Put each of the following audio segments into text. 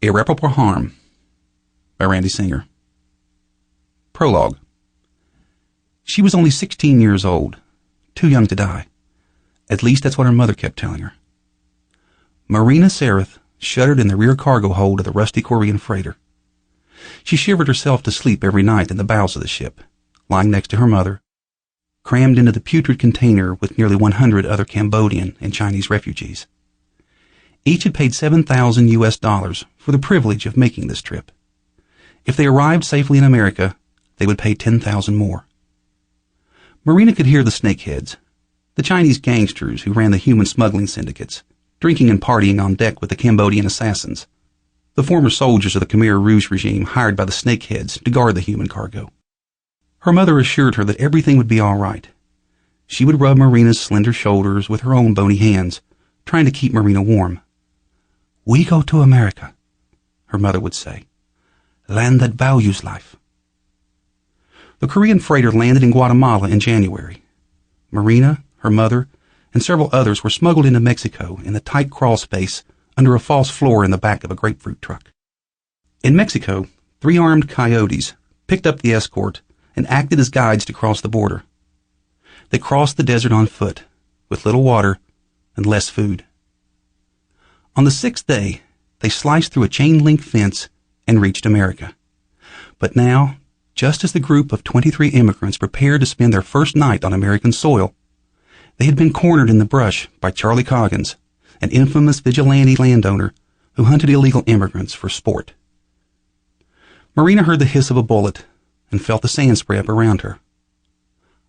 Irreparable Harm by Randy Singer. Prologue. She was only 16 years old, too young to die. At least that's what her mother kept telling her. Maryna Sareth shuddered in the rear cargo hold of the rusty Korean freighter. She shivered herself to sleep every night in the bowels of the ship, lying next to her mother, crammed into the putrid container with nearly 100 other Cambodian and Chinese refugees. Each had paid $7,000 for the privilege of making this trip. If they arrived safely in America, they would pay $10,000 more. Maryna could hear the snakeheads, the Chinese gangsters who ran the human smuggling syndicates, drinking and partying on deck with the Cambodian assassins, the former soldiers of the Khmer Rouge regime hired by the snakeheads to guard the human cargo. Her mother assured her that everything would be all right. She would rub Maryna's slender shoulders with her own bony hands, trying to keep Maryna warm. "We go to America," her mother would say. "Land that values life." The Korean freighter landed in Guatemala in January. Maryna, her mother, and several others were smuggled into Mexico in the tight crawl space under a false floor in the back of a grapefruit truck. In Mexico, 3 armed coyotes picked up the escort and acted as guides to cross the border. They crossed the desert on foot, with little water and less food. On the 6th day, they sliced through a chain-link fence and reached America. But now, just as the group of 23 immigrants prepared to spend their first night on American soil, they had been cornered in the brush by Charlie Coggins, an infamous vigilante landowner who hunted illegal immigrants for sport. Maryna heard the hiss of a bullet and felt the sand spray up around her.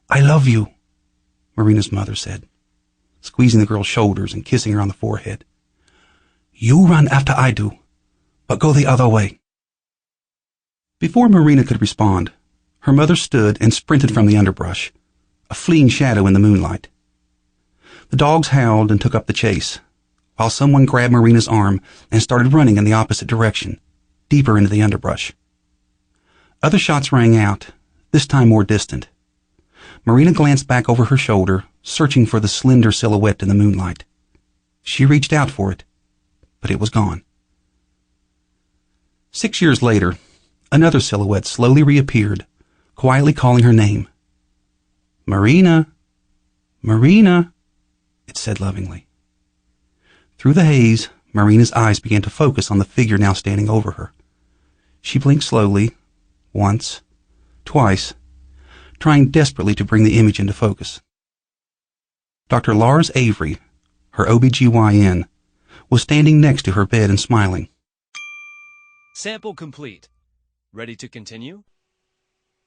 "I love you," Maryna's mother said, squeezing the girl's shoulders and kissing her on the forehead. "You run after I do, but go the other way." Before Maryna could respond, her mother stood and sprinted from the underbrush, a fleeing shadow in the moonlight. The dogs howled and took up the chase, while someone grabbed Maryna's arm and started running in the opposite direction, deeper into the underbrush. Other shots rang out, this time more distant. Maryna glanced back over her shoulder, searching for the slender silhouette in the moonlight. She reached out for it, but it was gone. 6 years later, another silhouette slowly reappeared, quietly calling her name. "Maryna, Maryna," it said lovingly. Through the haze, Maryna's eyes began to focus on the figure now standing over her. She blinked slowly, once, twice, trying desperately to bring the image into focus. Dr. Lars Avery, her OBGYN, was standing next to her bed and smiling. Sample complete. Ready to continue?